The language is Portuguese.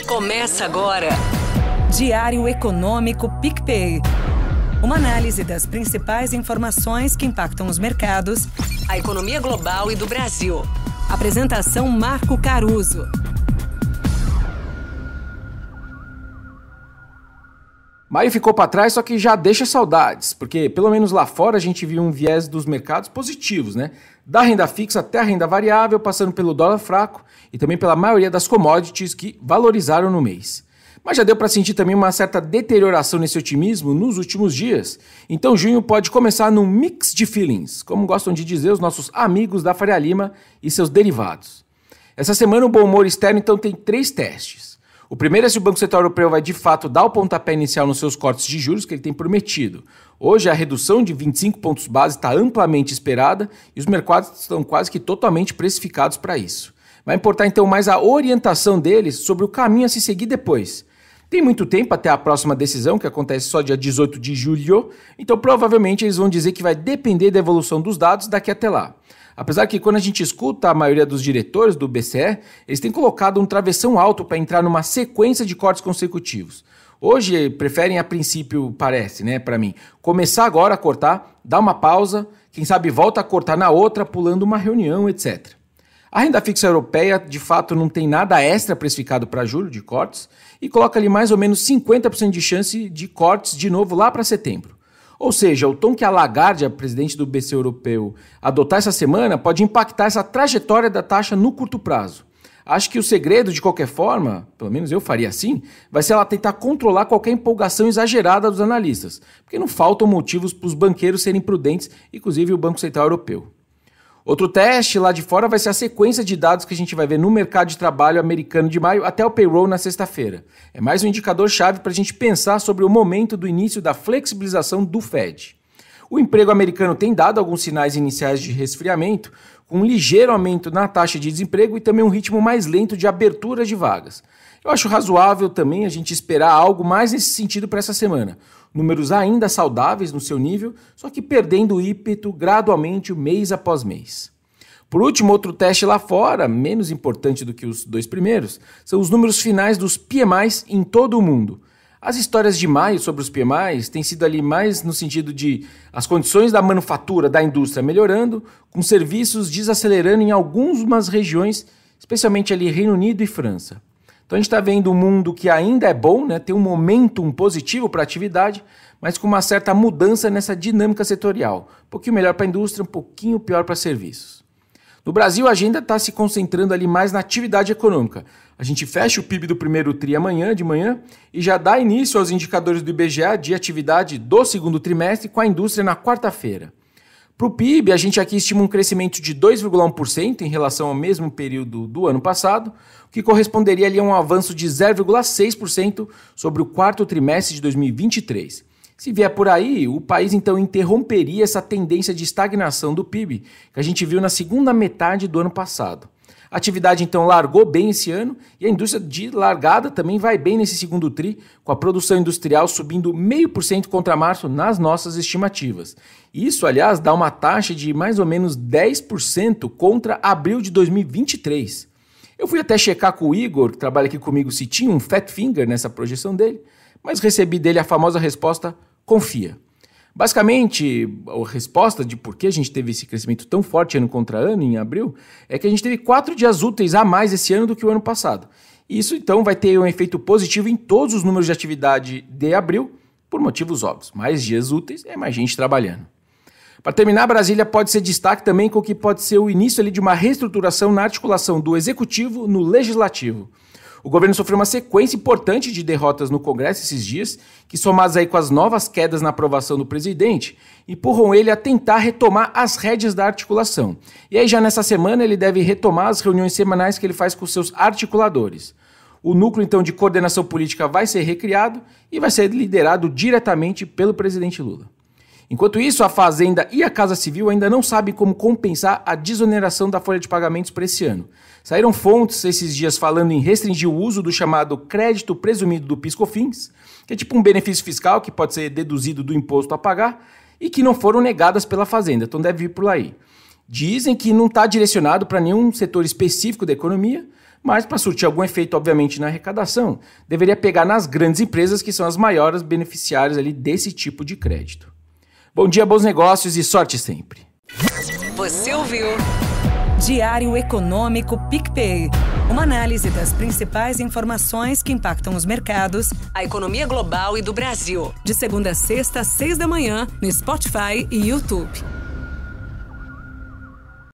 Começa agora. Diário Econômico PicPay. Uma análise das principais informações que impactam os mercados, A economia global e do Brasil. Apresentação Marco Caruso. Maio ficou para trás, só que já deixa saudades, porque pelo menos lá fora a gente viu um viés dos mercados positivos, né? Da renda fixa até a renda variável, passando pelo dólar fraco e também pela maioria das commodities que valorizaram no mês. Mas já deu para sentir também uma certa deterioração nesse otimismo nos últimos dias. Então junho pode começar num mix de feelings, como gostam de dizer os nossos amigos da Faria Lima e seus derivados. Essa semana o bom humor externo então tem 3 testes. O primeiro é se o Banco Central Europeu vai de fato dar o pontapé inicial nos seus cortes de juros que ele tem prometido. Hoje a redução de 25 pontos base está amplamente esperada e os mercados estão quase que totalmente precificados para isso. Vai importar então mais a orientação deles sobre o caminho a se seguir depois. Tem muito tempo até a próxima decisão, que acontece só dia 18 de julho, então provavelmente eles vão dizer que vai depender da evolução dos dados daqui até lá. Apesar que quando a gente escuta a maioria dos diretores do BCE, eles têm colocado um travessão alto para entrar numa sequência de cortes consecutivos. Hoje preferem a princípio, parece, né, para mim, começar agora a cortar, dar uma pausa, quem sabe volta a cortar na outra, pulando uma reunião, etc. A renda fixa europeia, de fato, não tem nada extra precificado para julho de cortes e coloca ali mais ou menos 50% de chance de cortes de novo lá para setembro. Ou seja, o tom que a Lagarde, a presidente do BCE europeu, adotar essa semana pode impactar essa trajetória da taxa no curto prazo. Acho que o segredo, de qualquer forma, pelo menos eu faria assim, vai ser ela tentar controlar qualquer empolgação exagerada dos analistas, porque não faltam motivos para os banqueiros serem prudentes, inclusive o Banco Central Europeu. Outro teste lá de fora vai ser a sequência de dados que a gente vai ver no mercado de trabalho americano de maio até o payroll na sexta-feira. É mais um indicador-chave para a gente pensar sobre o momento do início da flexibilização do Fed. O emprego americano tem dado alguns sinais iniciais de resfriamento, com um ligeiro aumento na taxa de desemprego e também um ritmo mais lento de abertura de vagas. Eu acho razoável também a gente esperar algo mais nesse sentido para essa semana. Números ainda saudáveis no seu nível, só que perdendo o ímpeto gradualmente mês após mês. Por último, outro teste lá fora, menos importante do que os 2 primeiros, são os números finais dos PMIs em todo o mundo. As histórias de maio sobre os PMIs têm sido ali mais no sentido de as condições da manufatura da indústria melhorando, com serviços desacelerando em algumas regiões, especialmente ali Reino Unido e França. Então a gente está vendo um mundo que ainda é bom, né, tem um momentum positivo para a atividade, mas com uma certa mudança nessa dinâmica setorial. Um pouquinho melhor para a indústria, um pouquinho pior para serviços. No Brasil, a agenda está se concentrando ali mais na atividade econômica. A gente fecha o PIB do primeiro TRI amanhã, de manhã, e já dá início aos indicadores do IBGE de atividade do segundo trimestre com a indústria na quarta-feira. Para o PIB, a gente aqui estima um crescimento de 2,1% em relação ao mesmo período do ano passado, o que corresponderia ali a um avanço de 0,6% sobre o quarto trimestre de 2023. Se vier por aí, o país então interromperia essa tendência de estagnação do PIB que a gente viu na segunda metade do ano passado. A atividade então largou bem esse ano e a indústria de largada também vai bem nesse segundo TRI, com a produção industrial subindo 0,5% contra março nas nossas estimativas. Isso, aliás, dá uma taxa de mais ou menos 10% contra abril de 2023. Eu fui até checar com o Igor, que trabalha aqui comigo, se tinha um fat finger nessa projeção dele, mas recebi dele a famosa resposta, confia. Basicamente, a resposta de por que a gente teve esse crescimento tão forte ano contra ano, em abril, é que a gente teve 4 dias úteis a mais esse ano do que o ano passado. E isso, então, vai ter um efeito positivo em todos os números de atividade de abril, por motivos óbvios. Mais dias úteis é mais gente trabalhando. Para terminar, Brasília pode ser destaque também com o que pode ser o início ali de uma reestruturação na articulação do Executivo no Legislativo. O governo sofreu uma sequência importante de derrotas no Congresso esses dias, que somadas aí com as novas quedas na aprovação do presidente, empurram ele a tentar retomar as rédeas da articulação. E aí já nessa semana ele deve retomar as reuniões semanais que ele faz com seus articuladores. O núcleo então de coordenação política vai ser recriado e vai ser liderado diretamente pelo presidente Lula. Enquanto isso, a Fazenda e a Casa Civil ainda não sabem como compensar a desoneração da folha de pagamentos para esse ano. Saíram fontes esses dias falando em restringir o uso do chamado crédito presumido do PIS/COFINS, que é tipo um benefício fiscal que pode ser deduzido do imposto a pagar e que não foram negadas pela Fazenda, então deve vir por aí. Dizem que não está direcionado para nenhum setor específico da economia, Mas para surtir algum efeito, obviamente, na arrecadação, deveria pegar nas grandes empresas que são as maiores beneficiárias ali desse tipo de crédito. Bom dia, bons negócios e sorte sempre. Você ouviu? Diário Econômico PicPay. Uma análise das principais informações que impactam os mercados, A economia global e do Brasil. de segunda a sexta, às 6 da manhã, no Spotify e YouTube.